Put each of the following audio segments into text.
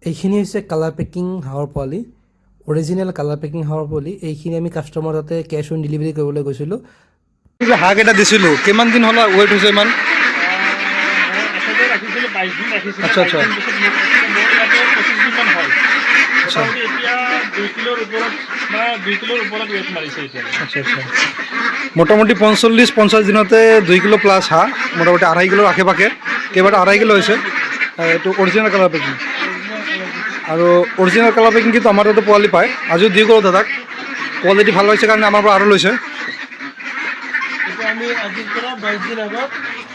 এইখিনি হৈছে colour packing হাঁহৰ পোৱালি, অৰিজিনেল কালাৰ পেকিং হাঁহৰ পোৱালি। এইখিনি আমি কাষ্টমাৰ তাতে কেছ অন ডেলিভাৰী কৰিবলৈ গৈছিলোঁ। হাঁহকেইটা দিছিলোঁ, কিমান দিন হ'ল ৱেইট হৈছে ইমান? আচলতে ৰাখিছিলোঁ 22 দিন ৰাখিছিলোঁ। আচ্ছা আচ্ছা 22 দিন পিছত মোৰ ইয়াতে 25 দিনমান হ'ল। আচ্ছা মোটামুটি এতিয়া 2 কিলোৰ ওপৰত বা 2 কিলোৰ ওপৰত ৱেইট মাৰিছে এতিয়া। আচ্ছা আচ্ছা মোটামুটি 45-50 দিনতে 2 কিলো প্লাছ হাঁহ, মোটামুটি 2.5 কিলোৰ আশে পাশে, কেইবাটা 2.5 কিলো হৈছে। এইটো অৰিজিনেল কালাৰ পেকিং। আৰু অৰিজিনেল কালাৰ পেকিং কিন্তু আমাৰ তাতে পোৱালি পায়। আজিও দি গ'লোঁ দাদাক, কোৱালিটি ভাল হৈছে কাৰণে আমাৰ পৰা আৰু লৈছে। এতিয়া আমি আজিৰ পৰা 22 দিন আগত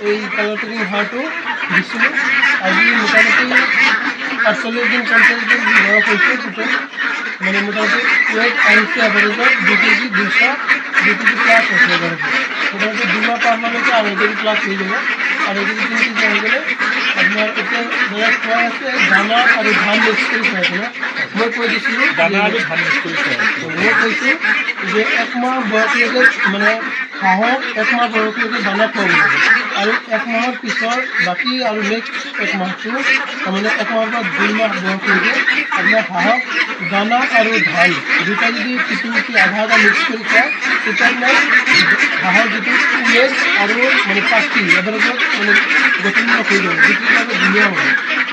এই কালাৰ পেকিং হাঁহটো দিছিলোঁ। আজি মোটামুটি 48 দিন 50 দিন বয়স হৈছে টোটেল। মানে মোটামুটি ৱেইট আহিছে এভাৰেজত 2 কেজি 2 কেজি প্লাছ হৈছে এভাৰেজত। মোটামুটি 2 মাহ পাৰ মানলৈকে 2.5 কেজি প্লাছ হৈ যাব। 2.5 কেজি 3 কেজি হৈ গ'লে আপোনাৰ এতিয়া ধৰক খোৱাই আছে দানা আৰু ধান মিক্স কৰি খুৱাই আছে ন। মই কৈ দিছিলোঁ দানা আৰু ধান মিক্স কৰি খুৱাই। মই কৈছোঁ যে 1 মাহ বয়সলৈকে মানে হাঁহক 1 মাহ বয়সলৈকে দানা খুৱাব লাগে। আৰু 1 মাহৰ পিছৰ বাকী আৰু নেক্সট 1 মাহটো তাৰমানে 1 মাহৰ পৰা 2 মাহ বয়সলৈকে আপোনাৰ হাঁহক দানা আৰু ধান দুটা যদি পিটি আধা আধা মিক্স কৰি খুৱায় তেতিয়া আপোনাৰ হাঁহৰ যিটো ৱেট আৰু মানে পাখি এভাৰেজত মানে গঠনমূলক হৈ যাব, বিক্ৰীৰ ধুনীয়া হ'ব।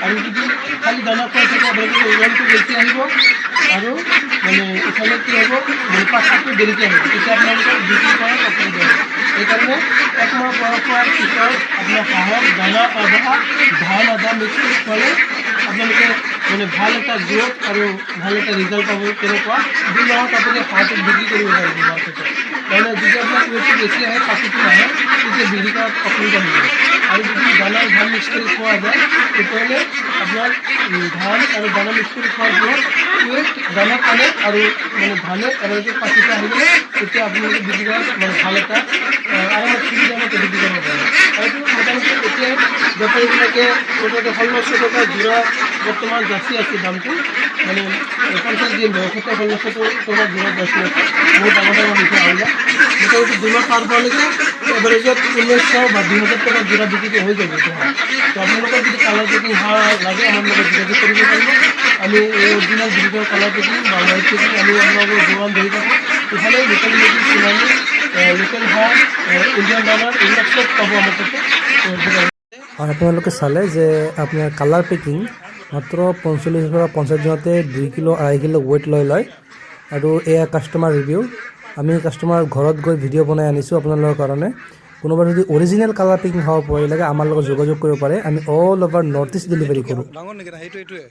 আৰু যদি খালি দানা খুৱাই থাকে এভাৰেজত ওজনটো বেছি আহিব আৰু মানে ইফালে কি হ'ব মানে পাখিটো দেৰিকৈ আহিব, তেতিয়া আপোনালোকৰ বিক্ৰী কৰাত অসুবিধা হ'ব। সেইকাৰণে 1 মাহ বয়স হোৱাৰ পিছত আপোনাৰ হাঁহক দানা আধা ধান আধা মিক্স কৰি খুৱালে আপোনালোকে মানে ভাল এটা গ্ৰ'থ আৰু ভাল এটা ৰিজাল্ট পাব। তেনেকুৱা 2 মাহত আপুনি হাঁহটো বিক্ৰী কৰিব পাৰিব মাৰ্কেটত। তাৰমানে যদি আপোনাৰ ৱেটটো বেছি আহে পাখিটো নাহে তেতিয়া বিক্ৰী কৰাত অসুবিধা হ'ব। আৰু যদি দানা ধান মিক্স কৰি খোৱা যায় তেতিয়াহ'লে আপোনাৰ ধান আৰু দানা মিক্স কৰি খোৱাৰ ফলত ৱেট দানাত আনে আৰু মানে ধানে এভাৰেজত পাখিটো আহি গ'লে তেতিয়া আপোনালোকে বিক্ৰী কৰাত মানে ভাল এটা আৰামত সুবিধামতে বিক্ৰী কৰিব পাৰে। আৰু এইটো মোটামুটি এতিয়া বেপাৰীবিলাকে মোটামুটি 1600 টকা যোৰা বৰ্তমান যাচি আছে দামটো। মানে 50 দিন বয়সতে 1600 টকা যোৰা যাচি আছে। বহুত ডাঙৰ ডাঙৰ হৈছে আইলা। মোটামুটি 2 মাহ পাৰ হোৱালৈকে এভাৰেজত 1900 বা 2000 টকা যোৰা বিক্ৰী হৈ যাব এইটো হাঁহ। তো আপোনালোকৰ যদি কালাৰ পেকিং হাঁহ লাগে আমাৰ লগত যোগাযোগ কৰিব পাৰিব। আমি এই অৰিজিনেল ব্ৰিডৰ কালাৰ পেকিং বা হোৱাইট পেকিং আমি আপোনালোকৰ যোগান ধৰি থাকোঁ। ইফালে লোকেল মুৰ্গী সোণালী লোকেল হাঁহ ইণ্ডিয়ান দানাৰ এইবিলাক চব পাব আমাৰ তাতে। আৰু আপোনালোকে চালে যে আপোনাৰ কালাৰ পেকিং মাত্ৰ 45 পৰা 50 দিনতে 2 কিলো 2.5 কিলো ৱেইট লৈ লয়। আৰু এয়া কাষ্টমাৰ ৰিভিউ, আমি কাষ্টমাৰ ঘৰত গৈ ভিডিঅ' বনাই আনিছোঁ আপোনালোকৰ কাৰণে। কোনোবা যদি অৰিজিনেল কালাৰ পেকিং খাব পোৱালি লাগে আমাৰ লগত যোগাযোগ কৰিব পাৰে। আমি all over north east delivery কৰোঁ। ডাঙৰ নেকি? সেইটোৱে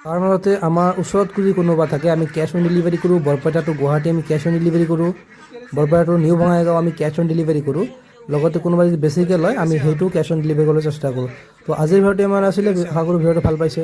তাৰ মাজতে আমাৰ ওচৰত যদি কোনোবা থাকে আমি কেছ অন ডেলিভাৰী কৰোঁ। বৰপেটা টু গুৱাহাটী আমি কেছ অন ডেলিভাৰী কৰোঁ। বৰপেটা টু নিউ বঙাইগাঁও আমি কেছ অন ডেলিভাৰী কৰোঁ। লগতে কোনোবা যদি বেছিকৈ লয় আমি সেইটো কেছ অন ডেলিভাৰী কৰিবলৈ চেষ্টা কৰোঁ। তো আজিৰ ভিডিঅ'টো ইমান আছিলে, আশা কৰোঁ ভিডিঅ'টো ভাল পাইছে।